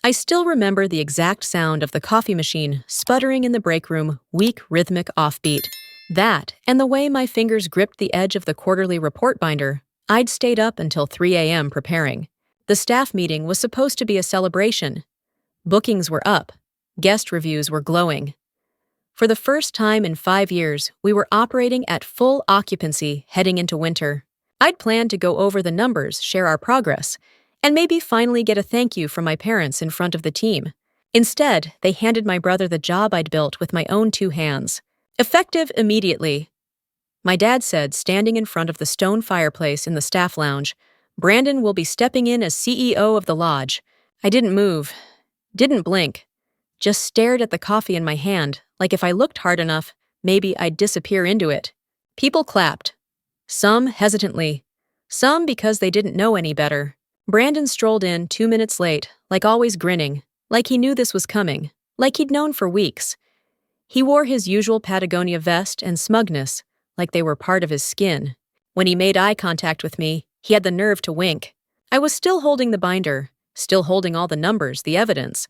I still remember the exact sound of the coffee machine sputtering in the break room, weak, rhythmic offbeat. That, and the way my fingers gripped the edge of the quarterly report binder. I'd stayed up until 3 a.m. preparing. The staff meeting was supposed to be a celebration. Bookings were up. Guest reviews were glowing. For the first time in 5 years, we were operating at full occupancy heading into winter. I'd planned to go over the numbers, share our progress, and maybe finally get a thank you from my parents in front of the team. Instead, they handed my brother the job I'd built with my own 2 hands. Effective immediately. My dad said, standing in front of the stone fireplace in the staff lounge, "Brandon will be stepping in as CEO of the lodge." I didn't move, didn't blink, just stared at the coffee in my hand, like if I looked hard enough, maybe I'd disappear into it. People clapped. Some hesitantly, some because they didn't know any better. Brandon strolled in 2 minutes late, like always grinning, like he knew this was coming, like he'd known for weeks. He wore his usual Patagonia vest and smugness, like they were part of his skin. When he made eye contact with me, he had the nerve to wink. I was still holding the binder, still holding all the numbers, the evidence.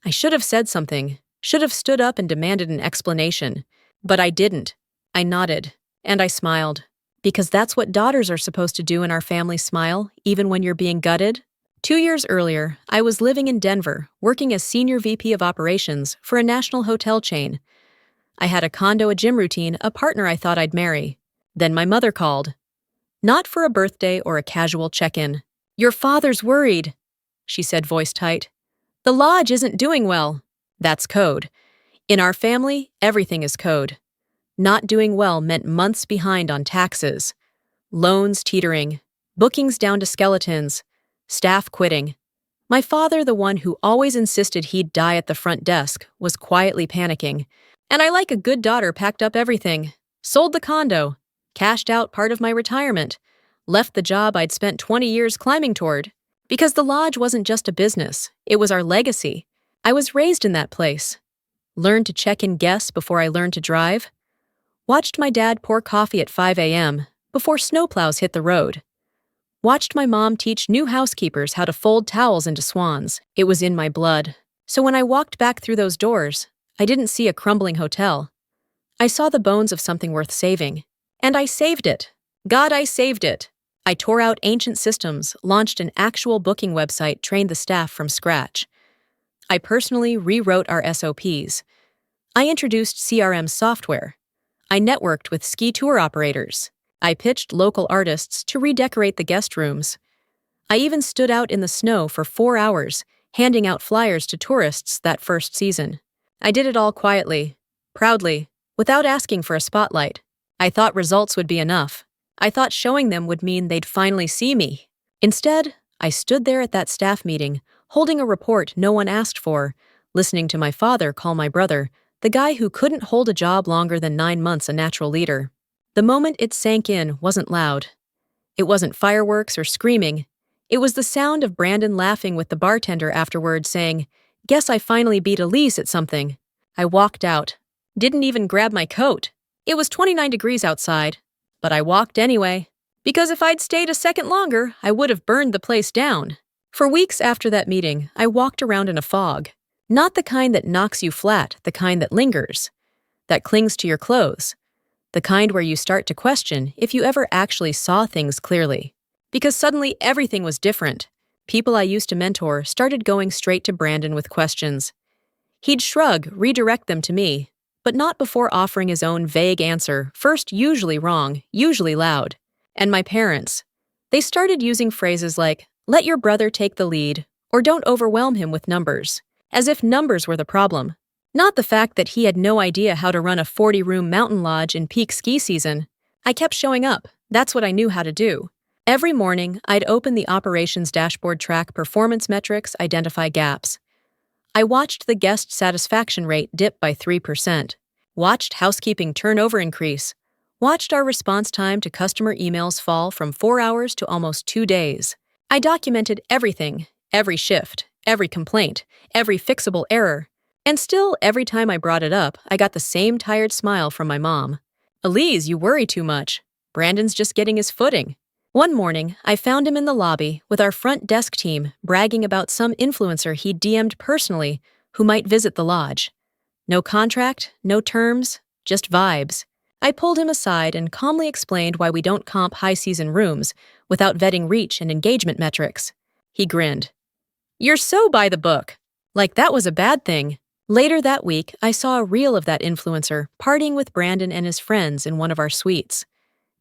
I should have said something, should have stood up and demanded an explanation. But I didn't. I nodded, and I smiled. Because that's what daughters are supposed to do in our family, smile, even when you're being gutted. 2 years earlier, I was living in Denver, working as Senior VP of Operations for a national hotel chain. I had a condo, a gym routine, a partner I thought I'd marry. Then my mother called. Not for a birthday or a casual check-in. "Your father's worried," she said, voice tight. "The lodge isn't doing well." That's code. In our family, everything is code. Not doing well meant months behind on taxes, loans teetering, bookings down to skeletons, staff quitting. My father, the one who always insisted he'd die at the front desk, was quietly panicking. And I, like a good daughter, packed up everything, sold the condo, cashed out part of my retirement, left the job I'd spent 20 years climbing toward. Because the lodge wasn't just a business, it was our legacy. I was raised in that place. Learned to check in guests before I learned to drive. Watched my dad pour coffee at 5 a.m. before snowplows hit the road. Watched my mom teach new housekeepers how to fold towels into swans. It was in my blood. So when I walked back through those doors, I didn't see a crumbling hotel. I saw the bones of something worth saving. And I saved it. God, I saved it. I tore out ancient systems, launched an actual booking website, trained the staff from scratch. I personally rewrote our SOPs. I introduced CRM software. I networked with ski tour operators. I pitched local artists to redecorate the guest rooms. I even stood out in the snow for 4 hours, handing out flyers to tourists that first season. I did it all quietly, proudly, without asking for a spotlight. I thought results would be enough. I thought showing them would mean they'd finally see me. Instead, I stood there at that staff meeting, holding a report no one asked for, listening to my father call my brother the guy who couldn't hold a job longer than 9 months a natural leader. The moment it sank in wasn't loud. It wasn't fireworks or screaming. It was the sound of Brandon laughing with the bartender afterward, saying, "Guess I finally beat Elise at something." I walked out. Didn't even grab my coat. It was 29 degrees outside. But I walked anyway. Because if I'd stayed a second longer, I would have burned the place down. For weeks after that meeting, I walked around in a fog. Not the kind that knocks you flat, the kind that lingers, that clings to your clothes, the kind where you start to question if you ever actually saw things clearly. Because suddenly everything was different. People I used to mentor started going straight to Brandon with questions. He'd shrug, redirect them to me, but not before offering his own vague answer, first usually wrong, usually loud. And my parents, they started using phrases like, "Let your brother take the lead," or "Don't overwhelm him with numbers," as if numbers were the problem. Not the fact that he had no idea how to run a 40-room mountain lodge in peak ski season. I kept showing up. That's what I knew how to do. Every morning, I'd open the operations dashboard, track performance metrics, identify gaps. I watched the guest satisfaction rate dip by 3%, watched housekeeping turnover increase, watched our response time to customer emails fall from 4 hours to almost 2 days. I documented everything, every shift, every complaint, every fixable error. And still, every time I brought it up, I got the same tired smile from my mom. "Elise, you worry too much. Brandon's just getting his footing." One morning, I found him in the lobby with our front desk team bragging about some influencer he'd DM'd personally who might visit the lodge. No contract, no terms, just vibes. I pulled him aside and calmly explained why we don't comp high-season rooms without vetting reach and engagement metrics. He grinned. "You're so by the book." Like that was a bad thing. Later that week, I saw a reel of that influencer partying with Brandon and his friends in one of our suites,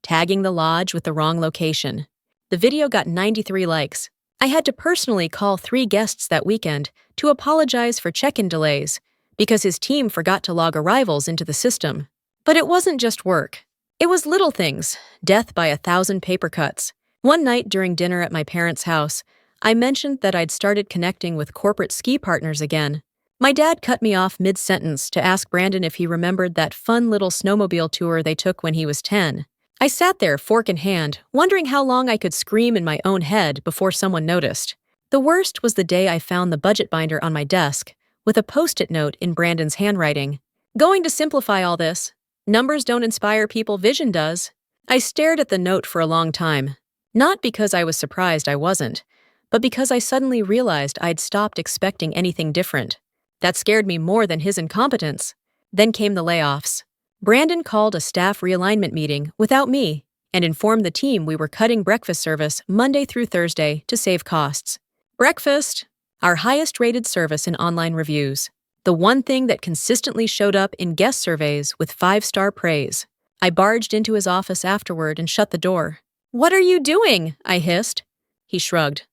tagging the lodge with the wrong location. The video got 93 likes. I had to personally call 3 guests that weekend to apologize for check-in delays because his team forgot to log arrivals into the system. But it wasn't just work. It was little things, death by 1,000 paper cuts. One night during dinner at my parents' house, I mentioned that I'd started connecting with corporate ski partners again. My dad cut me off mid-sentence to ask Brandon if he remembered that fun little snowmobile tour they took when he was 10. I sat there, fork in hand, wondering how long I could scream in my own head before someone noticed. The worst was the day I found the budget binder on my desk, with a post-it note in Brandon's handwriting. "Going to simplify all this. Numbers don't inspire people, vision does." I stared at the note for a long time. Not because I was surprised I wasn't, but because I suddenly realized I'd stopped expecting anything different. That scared me more than his incompetence. Then came the layoffs. Brandon called a staff realignment meeting without me and informed the team we were cutting breakfast service Monday through Thursday to save costs. Breakfast, our highest-rated service in online reviews. The one thing that consistently showed up in guest surveys with 5-star praise. I barged into his office afterward and shut the door. "What are you doing?" I hissed. He shrugged.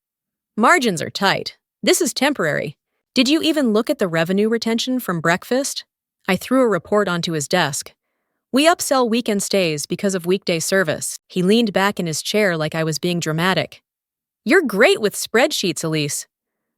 "Margins are tight. This is temporary. Did you even look at the revenue retention from breakfast?" I threw a report onto his desk. "We upsell weekend stays because of weekday service." He leaned back in his chair like I was being dramatic. "You're great with spreadsheets, Elise.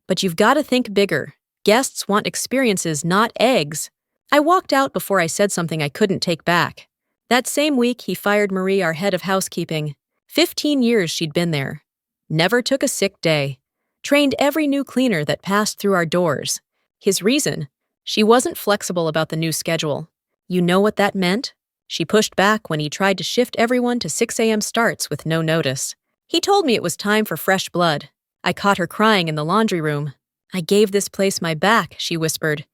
But you've got to think bigger. Guests want experiences, not eggs." I walked out before I said something I couldn't take back. That same week, he fired Marie, our head of housekeeping. 15 years she'd been there. Never took a sick day. Trained every new cleaner that passed through our doors. His reason? She wasn't flexible about the new schedule. You know what that meant? She pushed back when he tried to shift everyone to 6 a.m. starts with no notice. He told me it was time for fresh blood. I caught her crying in the laundry room. "I gave this place my back," she whispered.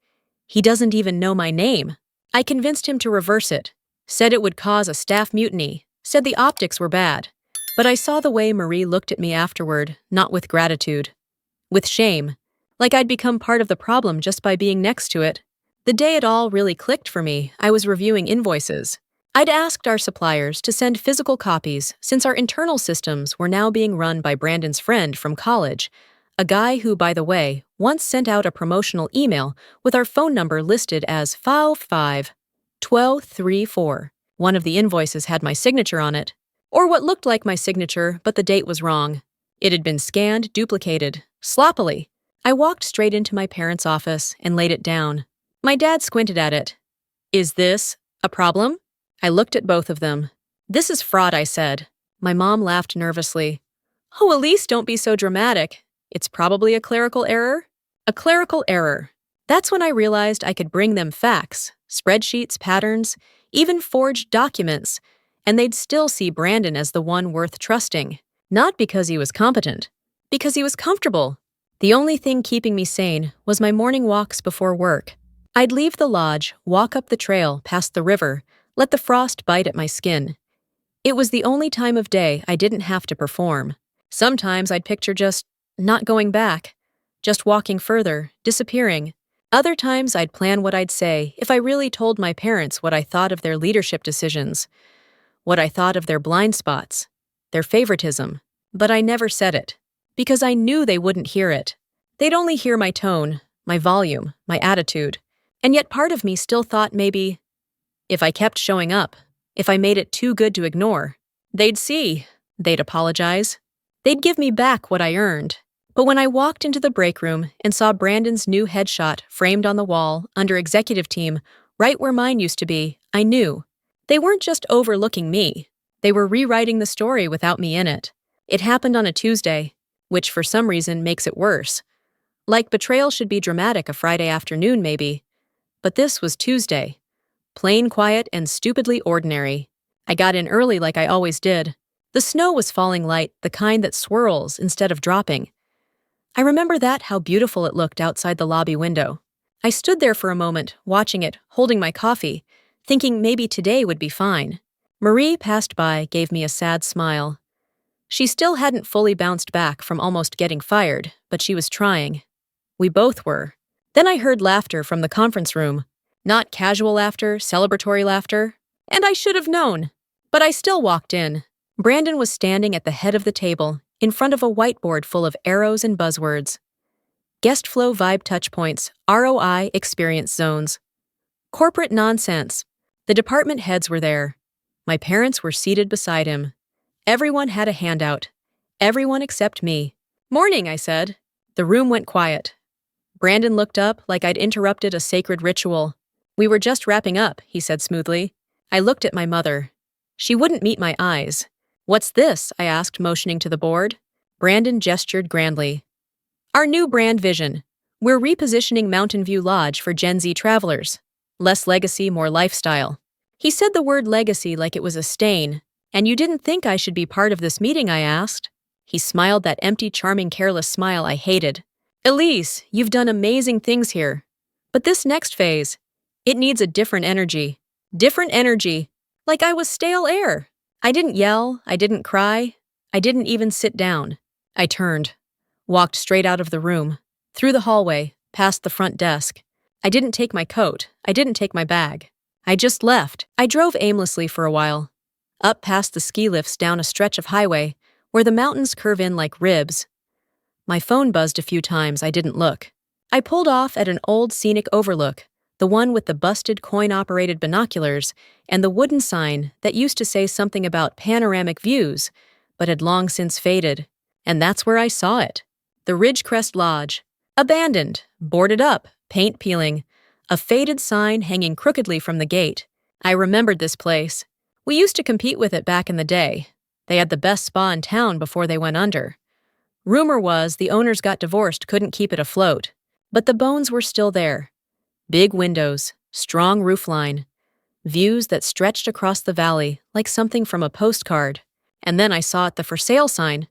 "He doesn't even know my name." I convinced him to reverse it. Said it would cause a staff mutiny. Said the optics were bad. But I saw the way Marie looked at me afterward, not with gratitude. With shame. Like I'd become part of the problem just by being next to it. The day it all really clicked for me, I was reviewing invoices. I'd asked our suppliers to send physical copies since our internal systems were now being run by Brandon's friend from college, a guy who, by the way, once sent out a promotional email with our phone number listed as 55-1234. One of the invoices had my signature on it, or what looked like my signature, but the date was wrong. It had been scanned, duplicated, sloppily. I walked straight into my parents' office and laid it down. My dad squinted at it. "Is this a problem?" I looked at both of them. "This is fraud," I said. My mom laughed nervously. "Oh, Elise, don't be so dramatic. It's probably a clerical error." A clerical error. That's when I realized I could bring them facts, spreadsheets, patterns, even forged documents, and they'd still see Brandon as the one worth trusting. Not because he was competent, because he was comfortable. The only thing keeping me sane was my morning walks before work. I'd leave the lodge, walk up the trail past the river, let the frost bite at my skin. It was the only time of day I didn't have to perform. Sometimes I'd picture just not going back, just walking further, disappearing. Other times I'd plan what I'd say if I really told my parents what I thought of their leadership decisions, what I thought of their blind spots, their favoritism. But I never said it, because I knew they wouldn't hear it. They'd only hear my tone, my volume, my attitude. And yet part of me still thought maybe, if I kept showing up, if I made it too good to ignore, they'd see, they'd apologize, they'd give me back what I earned. But when I walked into the break room and saw Brandon's new headshot framed on the wall under executive team, right where mine used to be, I knew. They weren't just overlooking me. They were rewriting the story without me in it. It happened on a Tuesday, which for some reason makes it worse. Like Betrayal should be dramatic a Friday afternoon, maybe. But this was Tuesday. Plain quiet and stupidly ordinary. I got in early like I always did. The snow was falling light, the kind that swirls instead of dropping. I remember how beautiful it looked outside the lobby window. I stood there for a moment, watching it, holding my coffee, thinking maybe today would be fine. Marie passed by, gave me a sad smile. She still hadn't fully bounced back from almost getting fired, but she was trying. We both were. Then I heard laughter from the conference room. Not casual laughter, celebratory laughter. And I should have known. But I still walked in. Brandon was standing at the head of the table, in front of a whiteboard full of arrows and buzzwords. Guest flow vibe touchpoints, ROI experience zones. Corporate nonsense. The department heads were there. My parents were seated beside him. Everyone had a handout. Everyone except me. "Morning," I said. The room went quiet. Brandon looked up like I'd interrupted a sacred ritual. "We were just wrapping up," he said smoothly. I looked at my mother. She wouldn't meet my eyes. "What's this?" I asked, motioning to the board. Brandon gestured grandly. "Our new brand vision. We're repositioning Mountain View Lodge for Gen Z travelers. Less legacy, more lifestyle." He said the word legacy like it was a stain. "And you didn't think I should be part of this meeting?" I asked. He smiled that empty, charming, careless smile I hated. "Elise, you've done amazing things here. But this next phase, it needs a different energy. Different energy. Like I was stale air." I didn't yell, I didn't cry, I didn't even sit down. I turned, walked straight out of the room, through the hallway, past the front desk. I didn't take my coat, I didn't take my bag. I just left. I drove aimlessly for a while, up past the ski lifts down a stretch of highway where the mountains curve in like ribs. My phone buzzed a few times, I didn't look. I pulled off at an old scenic overlook, the one with the busted coin-operated binoculars and the wooden sign that used to say something about panoramic views, but had long since faded. And that's where I saw it. The Ridgecrest Lodge. Abandoned, boarded up, paint peeling, a faded sign hanging crookedly from the gate. I remembered this place. We used to compete with it back in the day. They had the best spa in town before they went under. Rumor was the owners got divorced, couldn't keep it afloat. But the bones were still there. Big windows, strong roofline, views that stretched across the valley like something from a postcard. And then I saw the for sale sign.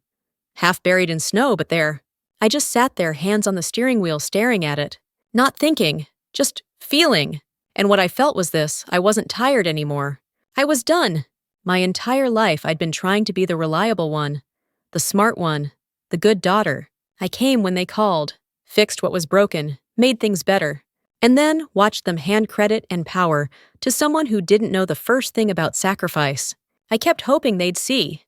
Half buried in snow, but there. I just sat there, hands on the steering wheel, staring at it. Not thinking, just feeling. And what I felt was this: I wasn't tired anymore. I was done. My entire life I'd been trying to be the reliable one, the smart one, the good daughter. I came when they called, fixed what was broken, made things better. And then watched them hand credit and power to someone who didn't know the first thing about sacrifice. I kept hoping they'd see.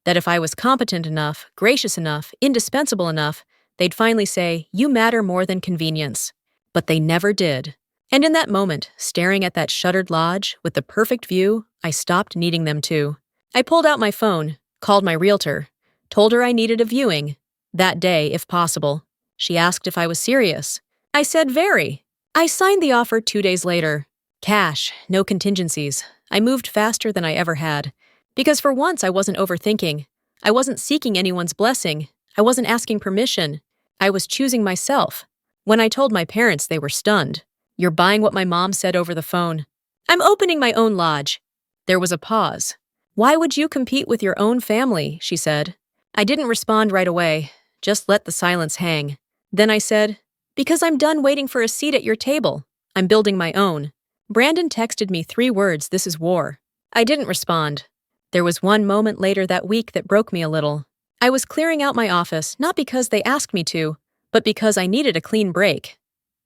That if I was competent enough, gracious enough, indispensable enough, they'd finally say, "You matter more than convenience." But they never did. And in that moment, staring at that shuttered lodge with the perfect view, I stopped needing them to. I pulled out my phone, called my realtor, told her I needed a viewing. That day, if possible. She asked if I was serious. I said very. I signed the offer 2 days later. Cash, no contingencies. I moved faster than I ever had. Because for once I wasn't overthinking. I wasn't seeking anyone's blessing. I wasn't asking permission. I was choosing myself. When I told my parents, they were stunned. "You're buying what my mom said over the phone." "I'm opening my own lodge." There was a pause. "Why would you compete with your own family?" she said. I didn't respond right away, just let the silence hang. Then I said, "Because I'm done waiting for a seat at your table. I'm building my own." Brandon texted me 3 words: "This is war." I didn't respond. There was one moment later that week that broke me a little. I was clearing out my office, not because they asked me to, but because I needed a clean break.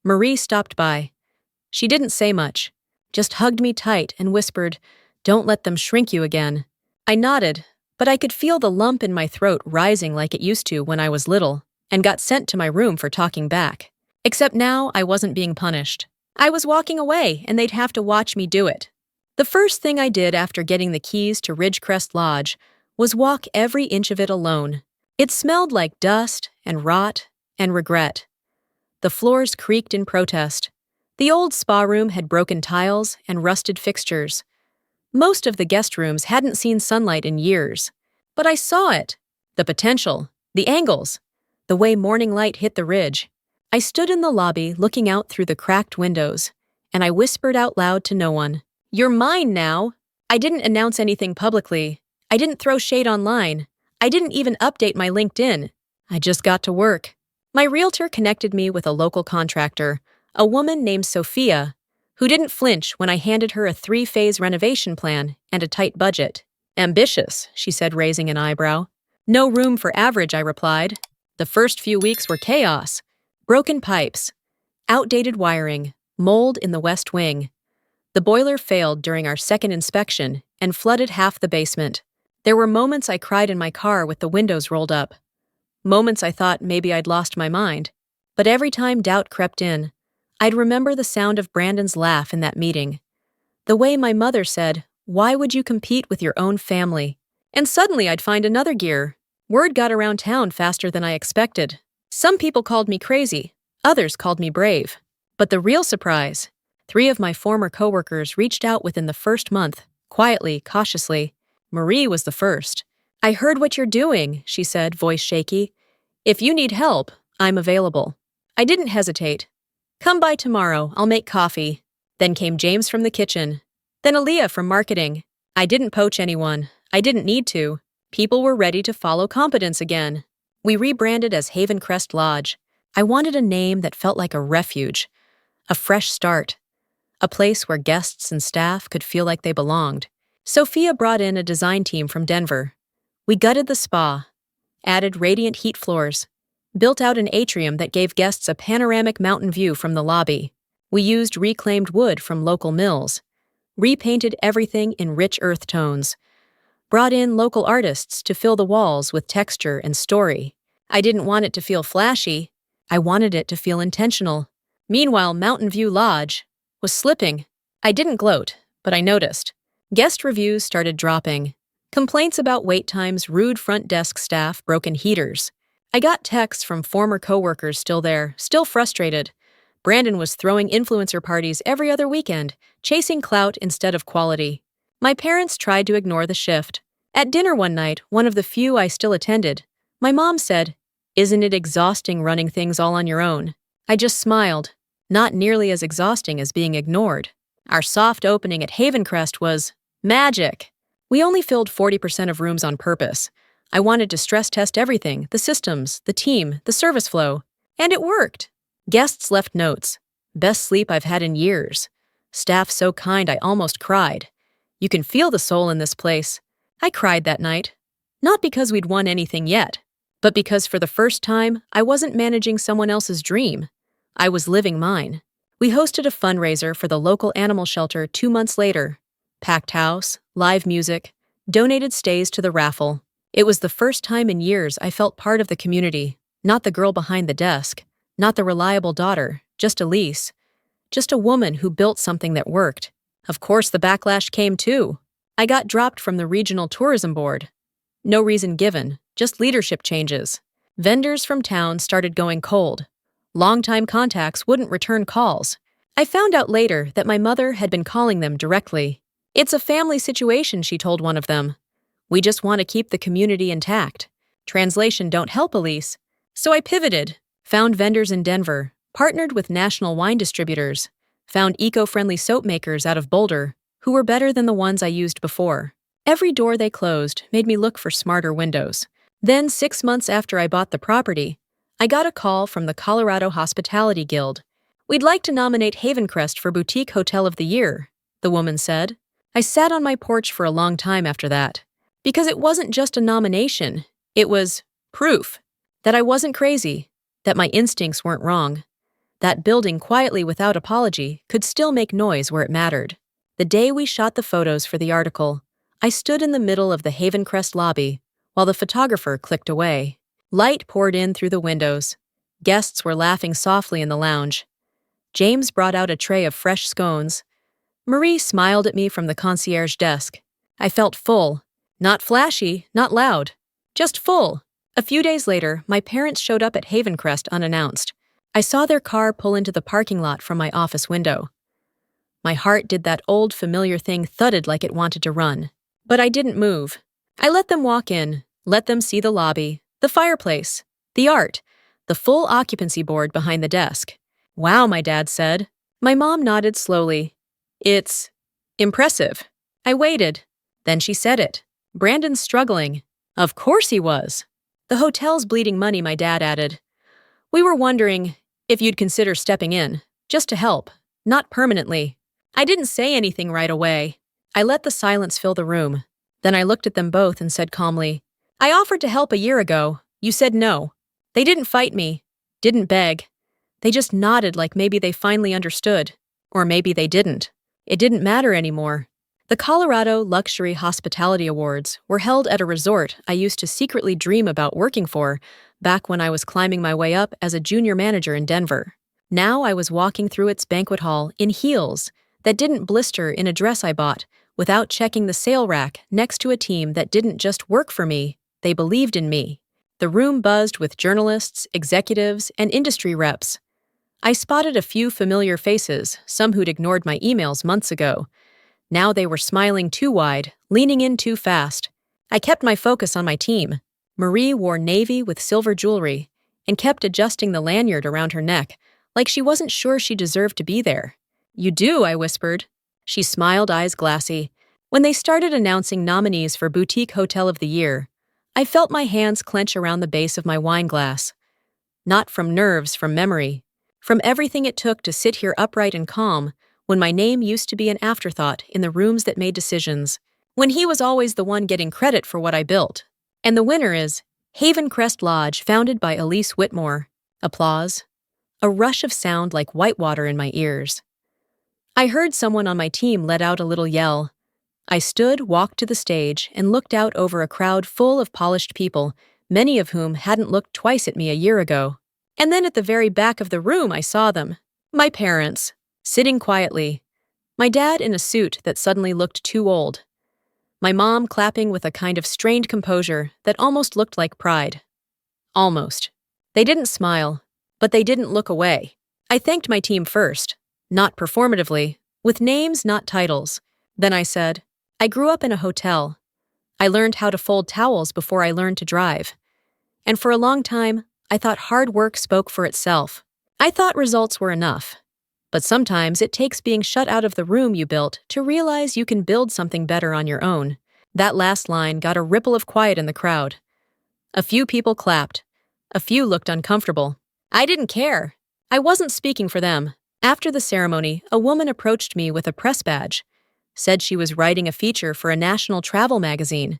Marie stopped by. She didn't say much, just hugged me tight and whispered, "Don't let them shrink you again." I nodded, but I could feel the lump in my throat rising like it used to when I was little, and got sent to my room for talking back. Except now I wasn't being punished. I was walking away, and they'd have to watch me do it. The first thing I did after getting the keys to Ridgecrest Lodge was walk every inch of it alone. It smelled like dust and rot and regret. The floors creaked in protest. The old spa room had broken tiles and rusted fixtures. Most of the guest rooms hadn't seen sunlight in years. But I saw it. The potential, the angles, the way morning light hit the ridge. I stood in the lobby looking out through the cracked windows, and I whispered out loud to no one, "You're mine now." I didn't announce anything publicly. I didn't throw shade online. I didn't even update my LinkedIn. I just got to work. My realtor connected me with a local contractor, a woman named Sophia, who didn't flinch when I handed her a 3-phase renovation plan and a tight budget. Ambitious, she said, raising an eyebrow. No room for average, I replied. The first few weeks were chaos. Broken pipes, outdated wiring, mold in the west wing. The boiler failed during our second inspection and flooded half the basement. There were moments I cried in my car with the windows rolled up. Moments I thought maybe I'd lost my mind. But every time doubt crept in, I'd remember the sound of Brandon's laugh in that meeting. The way my mother said, "Why would you compete with your own family?" And suddenly I'd find another gear. Word got around town faster than I expected. Some people called me crazy. Others called me brave. But the real surprise, 3 of my former coworkers reached out within the first month, quietly, cautiously. Marie was the first. "I heard what you're doing," she said, voice shaky. "If you need help, I'm available." I didn't hesitate. "Come by tomorrow, I'll make coffee." Then came James from the kitchen. Then Aaliyah from marketing. I didn't poach anyone. I didn't need to. People were ready to follow competence again. We rebranded as Haven Crest Lodge. I wanted a name that felt like a refuge, a fresh start, a place where guests and staff could feel like they belonged. Sophia brought in a design team from Denver. We gutted the spa, added radiant heat floors, built out an atrium that gave guests a panoramic mountain view from the lobby. We used reclaimed wood from local mills, repainted everything in rich earth tones, brought in local artists to fill the walls with texture and story. I didn't want it to feel flashy. I wanted it to feel intentional. Meanwhile, Mountain View Lodge was slipping. I didn't gloat, but I noticed. Guest reviews started dropping. Complaints about wait times, rude front desk staff, broken heaters. I got texts from former coworkers still there, still frustrated. Brandon was throwing influencer parties every other weekend, chasing clout instead of quality. My parents tried to ignore the shift. At dinner one night, one of the few I still attended, my mom said, "Isn't it exhausting running things all on your own?" I just smiled. Not nearly as exhausting as being ignored. Our soft opening at Havencrest was magic. We only filled 40% of rooms on purpose. I wanted to stress test everything, the systems, the team, the service flow. And it worked. Guests left notes. "Best sleep I've had in years." Staff so kind I almost cried. "You can feel the soul in this place." I cried that night. Not because we'd won anything yet, but because for the first time, I wasn't managing someone else's dream. I was living mine. We hosted a fundraiser for the local animal shelter 2 months later. Packed house, live music, donated stays to the raffle. It was the first time in years I felt part of the community, not the girl behind the desk, not the reliable daughter, just Elise. Just a woman who built something that worked. Of course, the backlash came too. I got dropped from the regional tourism board. No reason given, just leadership changes. Vendors from town started going cold. Longtime contacts wouldn't return calls. I found out later that my mother had been calling them directly. "It's a family situation," she told one of them. "We just want to keep the community intact." Translation: "Don't help, Elise." So I pivoted, found vendors in Denver, partnered with national wine distributors, found eco-friendly soap makers out of Boulder, who were better than the ones I used before. Every door they closed made me look for smarter windows. Then, 6 months after I bought the property, I got a call from the Colorado Hospitality Guild. "We'd like to nominate Havencrest for Boutique Hotel of the Year," the woman said. I sat on my porch for a long time after that, because it wasn't just a nomination, it was proof that I wasn't crazy, that my instincts weren't wrong. That building quietly without apology could still make noise where it mattered. The day we shot the photos for the article, I stood in the middle of the Havencrest lobby while the photographer clicked away. Light poured in through the windows. Guests were laughing softly in the lounge. James brought out a tray of fresh scones. Marie smiled at me from the concierge desk. I felt full. Not flashy, not loud. Just full. A few days later, my parents showed up at Havencrest unannounced. I saw their car pull into the parking lot from my office window. My heart did that old familiar thing, thudded like it wanted to run. But I didn't move. I let them walk in, let them see the lobby, the fireplace, the art, the full occupancy board behind the desk. "Wow," my dad said. My mom nodded slowly. "It's impressive." I waited. Then she said it. Brandon's struggling. Of course he was. The hotel's bleeding money, my dad added. We were wondering if you'd consider stepping in, just to help, not permanently. I didn't say anything right away. I let the silence fill the room. Then I looked at them both and said calmly, I offered to help a year ago. You said no. They didn't fight me, didn't beg. They just nodded like maybe they finally understood. Or maybe they didn't. It didn't matter anymore. The Colorado Luxury Hospitality Awards were held at a resort I used to secretly dream about working for back when I was climbing my way up as a junior manager in Denver. Now I was walking through its banquet hall in heels that didn't blister in a dress I bought without checking the sale rack next to a team that didn't just work for me, they believed in me. The room buzzed with journalists, executives, and industry reps. I spotted a few familiar faces, some who'd ignored my emails months ago. Now they were smiling too wide, leaning in too fast. I kept my focus on my team. Marie wore navy with silver jewelry and kept adjusting the lanyard around her neck, like she wasn't sure she deserved to be there. You do, I whispered. She smiled, eyes glassy. When they started announcing nominees for Boutique Hotel of the Year, I felt my hands clench around the base of my wine glass. Not from nerves, from memory. From everything it took to sit here upright and calm when my name used to be an afterthought in the rooms that made decisions, when he was always the one getting credit for what I built. And the winner is Haven Crest Lodge, founded by Elise Whitmore. Applause. A rush of sound like whitewater in my ears. I heard someone on my team let out a little yell. I stood, walked to the stage, and looked out over a crowd full of polished people, many of whom hadn't looked twice at me a year ago. And then at the very back of the room I saw them. My parents, sitting quietly. My dad in a suit that suddenly looked too old. My mom clapping with a kind of strained composure that almost looked like pride. Almost. They didn't smile, but they didn't look away. I thanked my team first, not performatively, with names, not titles. Then I said, I grew up in a hotel. I learned how to fold towels before I learned to drive. And for a long time, I thought hard work spoke for itself. I thought results were enough. But sometimes it takes being shut out of the room you built to realize you can build something better on your own. That last line got a ripple of quiet in the crowd. A few people clapped. A few looked uncomfortable. I didn't care. I wasn't speaking for them. After the ceremony, a woman approached me with a press badge. Said she was writing a feature for a national travel magazine.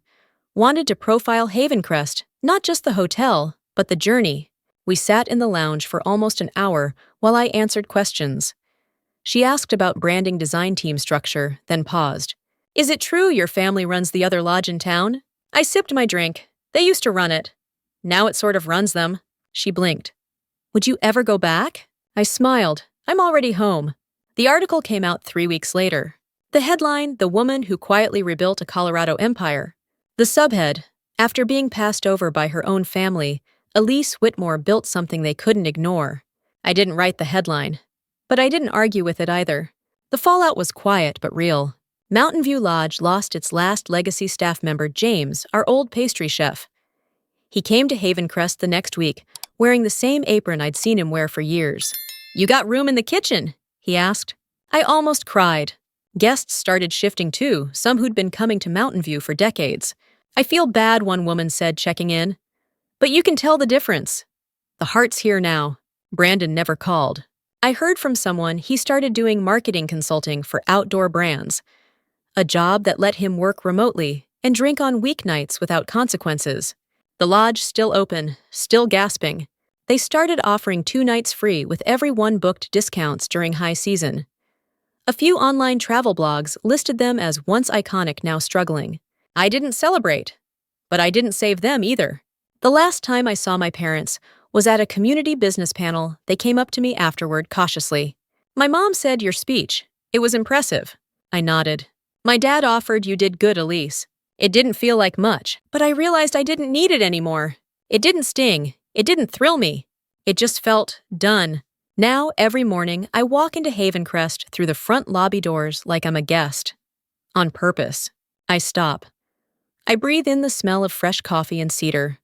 Wanted to profile Haven Crest, not just the hotel, but the journey. We sat in the lounge for almost an hour while I answered questions. She asked about branding design team structure, then paused. Is it true your family runs the other lodge in town? I sipped my drink. They used to run it. Now it sort of runs them. She blinked. Would you ever go back? I smiled. I'm already home. The article came out 3 weeks later. The headline, The Woman Who Quietly Rebuilt a Colorado Empire. The subhead, After being passed over by her own family, Elise Whitmore built something they couldn't ignore. I didn't write the headline, but I didn't argue with it either. The fallout was quiet but real. Mountain View Lodge lost its last legacy staff member, James, our old pastry chef. He came to Haven Crest the next week, wearing the same apron I'd seen him wear for years. You got room in the kitchen? He asked. I almost cried. Guests started shifting too, some who'd been coming to Mountain View for decades. I feel bad, one woman said, checking in. But you can tell the difference. The heart's here now. Brandon never called. I heard from someone he started doing marketing consulting for outdoor brands. A job that let him work remotely and drink on weeknights without consequences. The lodge still open, still gasping. They started offering 2 nights free with every one booked discounts during high season. A few online travel blogs listed them as once iconic, now struggling. I didn't celebrate, but I didn't save them either. The last time I saw my parents was at a community business panel. They came up to me afterward cautiously. My mom said, your speech. It was impressive. I nodded. My dad offered, you did good, Elise. It didn't feel like much, but I realized I didn't need it anymore. It didn't sting. It didn't thrill me. It just felt done. Now, every morning, I walk into Haven Crest through the front lobby doors like I'm a guest. On purpose. I stop. I breathe in the smell of fresh coffee and cedar.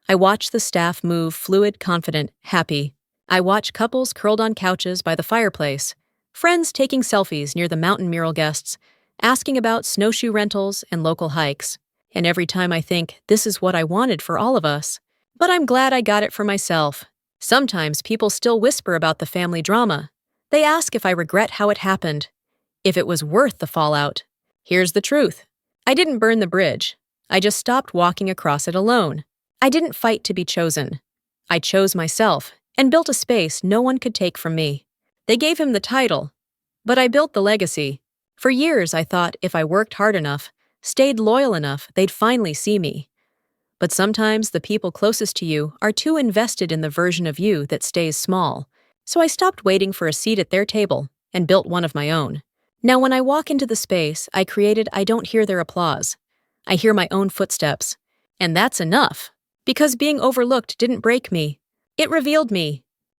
I watch the staff move, fluid, confident, happy. I watch couples curled on couches by the fireplace, friends taking selfies near the mountain mural guests, asking about snowshoe rentals and local hikes. And every time I think, this is what I wanted for all of us. But I'm glad I got it for myself. Sometimes people still whisper about the family drama. They ask if I regret how it happened, if it was worth the fallout. Here's the truth. I didn't burn the bridge. I just stopped walking across it alone. I didn't fight to be chosen. I chose myself and built a space no one could take from me. They gave him the title, but I built the legacy. For years, I thought if I worked hard enough, stayed loyal enough, they'd finally see me. But sometimes the people closest to you are too invested in the version of you that stays small. So I stopped waiting for a seat at their table and built one of my own. Now, when I walk into the space I created, I don't hear their applause. I hear my own footsteps. And that's enough. Because being overlooked didn't break me. It revealed me.